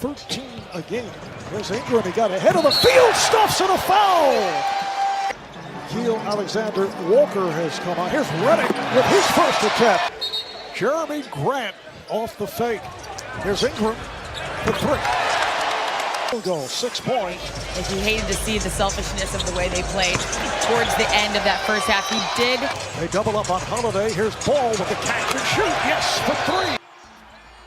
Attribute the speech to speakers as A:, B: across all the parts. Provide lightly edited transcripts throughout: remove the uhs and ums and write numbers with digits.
A: 13 a game. Here's Ingram. He got ahead of the field, stuffs and a foul. Keel Alexander Walker has come on. Here's Reddick with his first attempt. Jeremy Grant off the fake. Here's Ingram for three. Goal, 6 points.
B: Like, he hated to see the selfishness of the way they played towards the end of that first half. He did.
A: They double up on Holiday. Here's Ball with the catch and shoot. Yes, for three.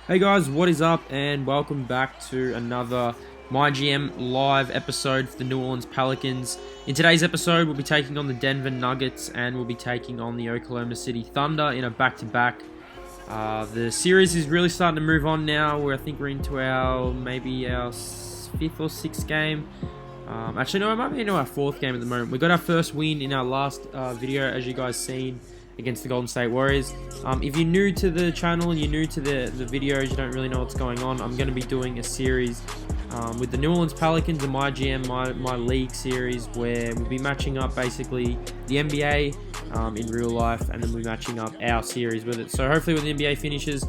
C: Hey guys, what is up, and welcome back to another MyGm live episode for the New Orleans Pelicans. In today's episode, we'll be taking on the Denver Nuggets and we'll be taking on the Oklahoma City Thunder in a back-to-back. The series is really starting to move on now. I think we're into our 5th or 6th game. Actually, no, it might be into our 4th game at the moment. We got our first win in our last video, as you guys seen, against the Golden State Warriors. If you're new to the channel and you're new to the videos, you don't really know what's going on, I'm going to be doing a series with the New Orleans Pelicans and MyGm, my league series, where we'll be matching up basically the NBA in real life, and then we'll be matching up our series with it. So hopefully when the NBA finishes,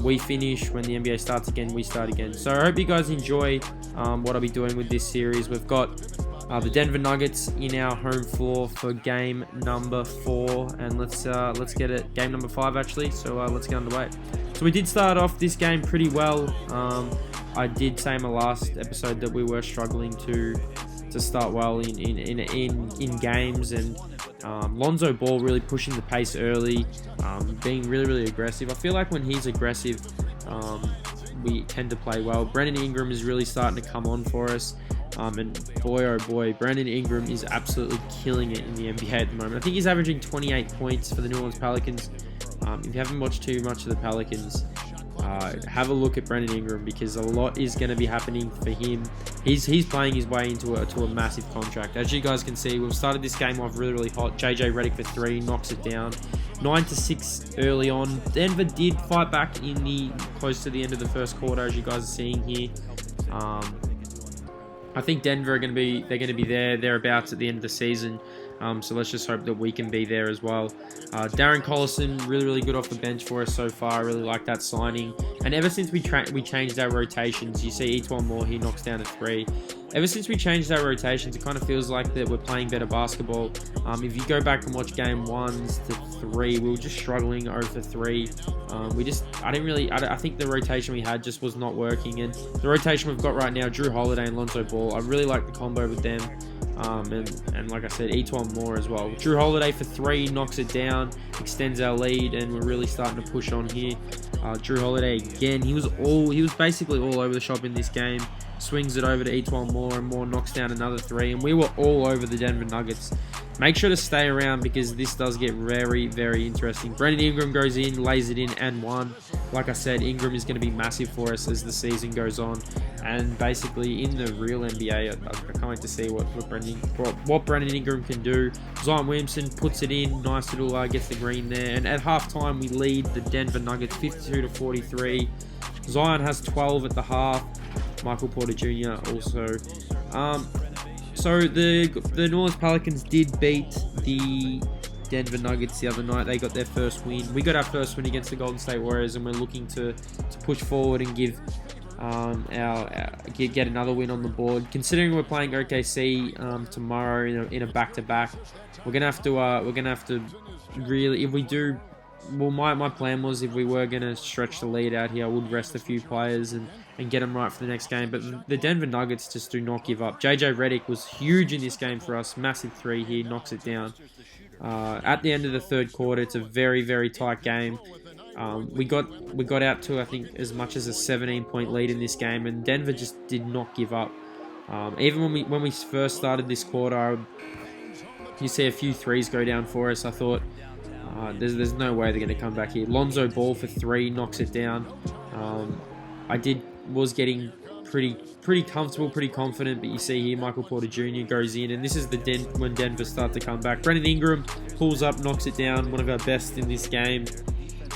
C: we finish. When the NBA starts again, we start again. So I hope you guys enjoy what I'll be doing with this series. We've got the Denver Nuggets in our home floor for game number 4, and let's get it. Game number 5 actually. So let's get underway. So we did start off this game pretty well. I did say in my last episode that we were struggling to start well in games, and Lonzo Ball really pushing the pace early, being really aggressive. I feel like when he's aggressive, we tend to play well. Brandon Ingram is really starting to come on for us. And boy, oh boy, Brandon Ingram is absolutely killing it in the NBA at the moment. I think he's averaging 28 points for the New Orleans Pelicans. If you haven't watched too much of the Pelicans, have a look at Brandon Ingram, because a lot is going to be happening for him. He's playing his way into a massive contract. As you guys can see, we've started this game off really hot. JJ Redick for 3, knocks it down. 9-6 early on. Denver did fight back close to the end of the first quarter, as you guys are seeing here. I think Denver are going to be thereabouts at the end of the season. So let's just hope that we can be there as well. Darren Collison, really good off the bench for us so far. I really like that signing. And ever since we changed our rotations, you see Etwan Moore, he knocks down a 3. Ever since we changed our rotations, it kind of feels like that we're playing better basketball. If you go back and watch game 1s to 3, we were just struggling 0 for 3. I think the rotation we had just was not working. And the rotation we've got right now, Drew Holiday and Lonzo Ball, I really like the combo with them. And like I said, Etwan Moore as well. Drew Holiday for 3, knocks it down, extends our lead, and we're really starting to push on here. Drew Holiday again, he was basically all over the shop in this game. Swings it over to Etwan Moore, and Moore knocks down another 3, and we were all over the Denver Nuggets. Make sure to stay around, because this does get very interesting. Brandon Ingram goes in, lays it in, and 1. Like I said, Ingram is going to be massive for us as the season goes on. And basically, in the real NBA, I can't wait to see what Brandon Ingram can do. Zion Williamson puts it in, nice little gets the green there. And at halftime, we lead the Denver Nuggets 52-43. Zion has 12 at the half. Michael Porter Jr. also. So the New Orleans Pelicans did beat the Denver Nuggets the other night. They got their first win. We got our first win against the Golden State Warriors, and we're looking to push forward and give get another win on the board. Considering we're playing OKC tomorrow in a back-to-back, we're gonna have to really, if we do. Well, my plan was, if we were going to stretch the lead out here, I would rest a few players and get them right for the next game. But the Denver Nuggets just do not give up. JJ Redick was huge in this game for us. Massive 3 here, knocks it down. At the end of the third quarter, it's a very tight game. We got out to, I think, as much as a 17-point lead in this game, and Denver just did not give up. Even when we first started this quarter, you see a few 3s go down for us. I thought, there's no way they're going to come back here. Lonzo Ball for 3, knocks it down. Was getting pretty comfortable, pretty confident, but you see here Michael Porter Jr. goes in, and this is when Denver start to come back. Brandon Ingram pulls up, knocks it down, one of our best in this game.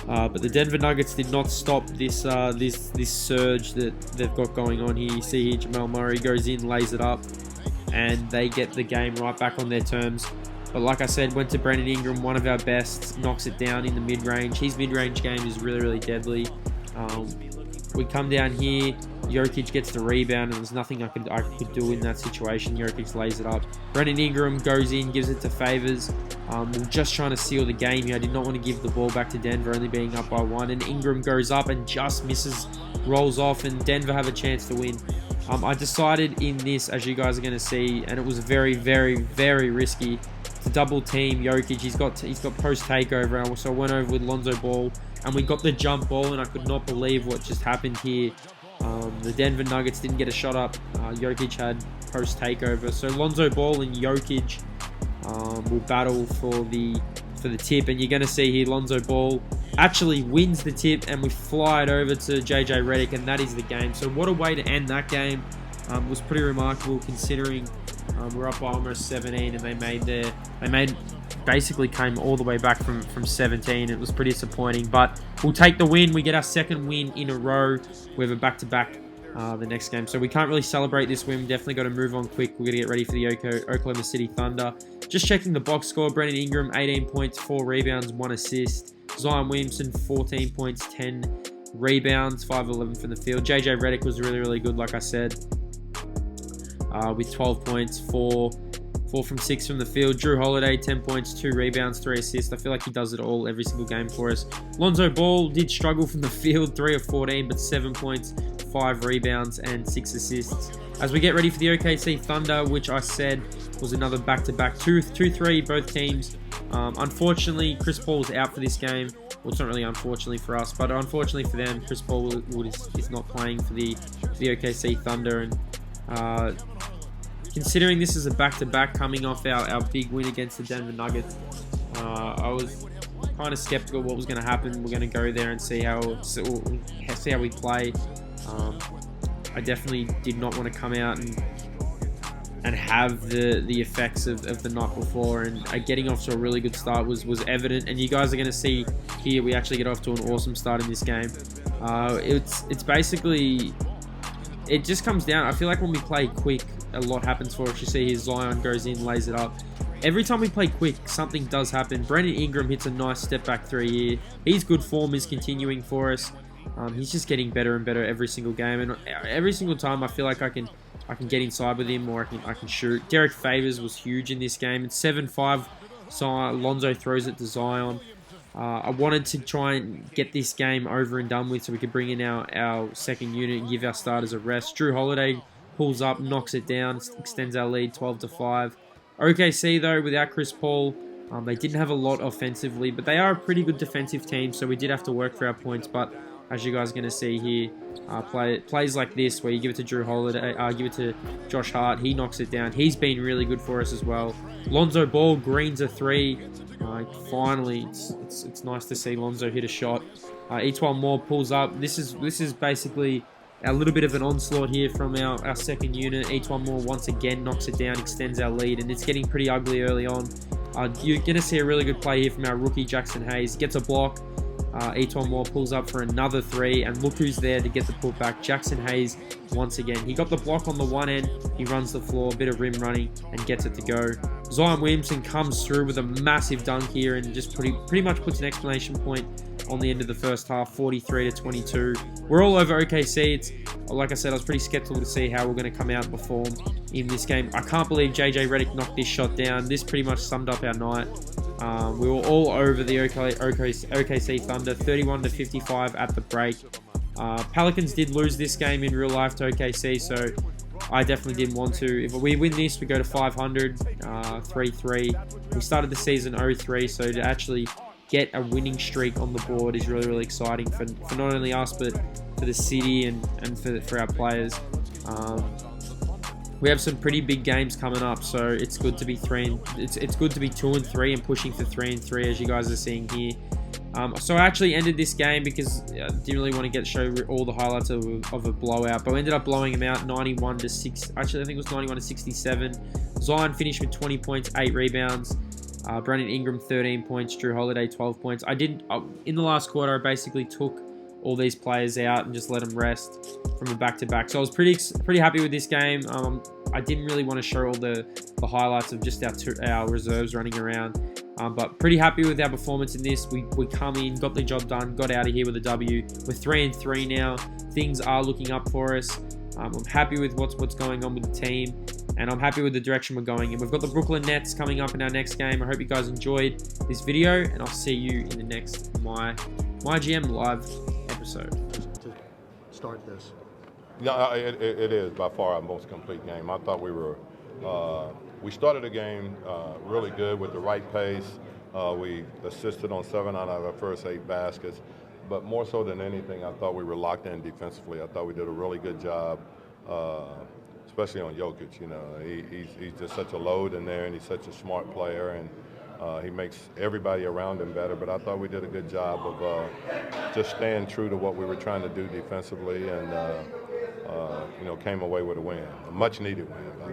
C: But the Denver Nuggets did not stop this surge that they've got going on here. You see here Jamal Murray goes in, lays it up, and they get the game right back on their terms. But like I said, went to Brandon Ingram, one of our best, knocks it down in the mid-range. His mid-range game is really deadly. We come down here, Jokic gets the rebound, and there's nothing I could do in that situation. Jokic lays it up. Brandon Ingram goes in, gives it to Favors. We're just trying to seal the game here. I did not want to give the ball back to Denver, only being up by 1. And Ingram goes up and just misses, rolls off, and Denver have a chance to win. I decided in this, as you guys are going to see, and it was very, very, very risky, to double team Jokic. He's got post takeover, so I went over with Lonzo Ball, and we got the jump ball, and I could not believe what just happened here. The Denver Nuggets didn't get a shot up. Jokic had post takeover, so Lonzo Ball and Jokic will battle for the tip, and you're going to see here Lonzo Ball actually wins the tip, and we fly it over to JJ Redick, and that is the game. So what a way to end that game. It was pretty remarkable considering we're up by almost 17, and they basically came all the way back from 17. It was pretty disappointing, but we'll take the win. We get our second win in a row. We have a back-to-back the next game, so we can't really celebrate this win. We definitely got to move on quick. We're going to get ready for the Oklahoma City Thunder. Just checking the box score. Brandon Ingram, 18 points, 4 rebounds, 1 assist. Zion Williamson, 14 points, 10 rebounds, 5-11 from the field. JJ Redick was really, really good, like I said, with 12 points, 4 from 6 from the field. Drew Holiday, 10 points, 2 rebounds, 3 assists. I feel like he does it all every single game for us. Lonzo Ball did struggle from the field, 3 of 14, but 7 points, 5 rebounds, and 6 assists. As we get ready for the OKC Thunder, which I said was another back-to-back 2-3, both teams. Unfortunately, Chris Paul is out for this game. Well, it's not really unfortunately for us, but unfortunately for them, Chris Paul is not playing for the OKC Thunder. And considering this is a back-to-back coming off our big win against the Denver Nuggets, I was kind of skeptical what was going to happen. We're going to go there and see how we play. I definitely did not want to come out and have the effects of the night before, and getting off to a really good start was evident, and you guys are going to see here we actually get off to an awesome start in this game. It's basically, it just comes down, I feel like when we play quick, a lot happens for us. You see here Zion goes in, lays it up. Every time we play quick, something does happen. Brandon Ingram hits a nice step back 3 here. His good form is continuing for us. He's just getting better and better every single game, and every single time I feel like I can get inside with him, or I can shoot. Derek Favors was huge in this game. It's 7-5. Lonzo throws it to Zion. I wanted to try and get this game over and done with so we could bring in our second unit and give our starters a rest. Drew Holiday pulls up, knocks it down, extends our lead 12-5. OKC though, without Chris Paul, they didn't have a lot offensively, but they are a pretty good defensive team, so we did have to work for our points. But as you guys are going to see here, plays like this where you give it to Drew Holiday, give it to Josh Hart, he knocks it down. He's been really good for us as well. Lonzo Ball greens a 3. Finally, it's nice to see Lonzo hit a shot. Each one more pulls up. This is basically a little bit of an onslaught here from our second unit. Each one more once again knocks it down, extends our lead, and it's getting pretty ugly early on. You're going to see a really good play here from our rookie Jackson Hayes. Gets a block. Each one more pulls up for another 3, and look who's there to get the putback. Jackson Hayes once again. He got the block on the one end. He runs the floor, a bit of rim running, and gets it to go. Zion Williamson comes through with a massive dunk here and just pretty much puts an exclamation point on the end of the first half, 43-22. We're all over OKC. It's, like I said, I was pretty skeptical to see how we're going to come out and perform in this game. I can't believe JJ Redick knocked this shot down. This pretty much summed up our night. We were all over the OKC Thunder, 31-55 at the break. Pelicans did lose this game in real life to OKC, so I definitely didn't want to. If we win this, we go to 500, 3-3. We started the season 0-3, so to actually get a winning streak on the board is really, really exciting for not only us, but for the city and for our players. We have some pretty big games coming up, so it's good to be it's good to be 2-3 and pushing for 3-3, as you guys are seeing here. So I actually ended this game because I didn't really want to show all the highlights of a blowout, but we ended up blowing them out 91-6. Actually, I think it was 91-67. Zion finished with 20 points, 8 rebounds. Brandon Ingram 13 points, Drew Holiday 12 points. In the last quarter, I basically took all these players out and just let them rest from a back-to-back. So I was pretty happy with this game. I didn't really want to show all the highlights of just our reserves running around. But pretty happy with our performance in this. We come in, got the job done, got out of here with a W. We're 3-3 now. Things are looking up for us. I'm happy with what's going on with the team, and I'm happy with the direction we're going in. We've got the Brooklyn Nets coming up in our next game. I hope you guys enjoyed this video, and I'll see you in the next MyGM live episode.
A: To start this.
D: Yeah, it is by far our most complete game. I thought we started the game really good with the right pace. We assisted on 7 out of our first 8 baskets. But more so than anything, I thought we were locked in defensively. I thought we did a really good job, especially on Jokic. You know, he's just such a load in there, and he's such a smart player, and he makes everybody around him better. But I thought we did a good job of just staying true to what we were trying to do defensively, and came away with a win, a much-needed win.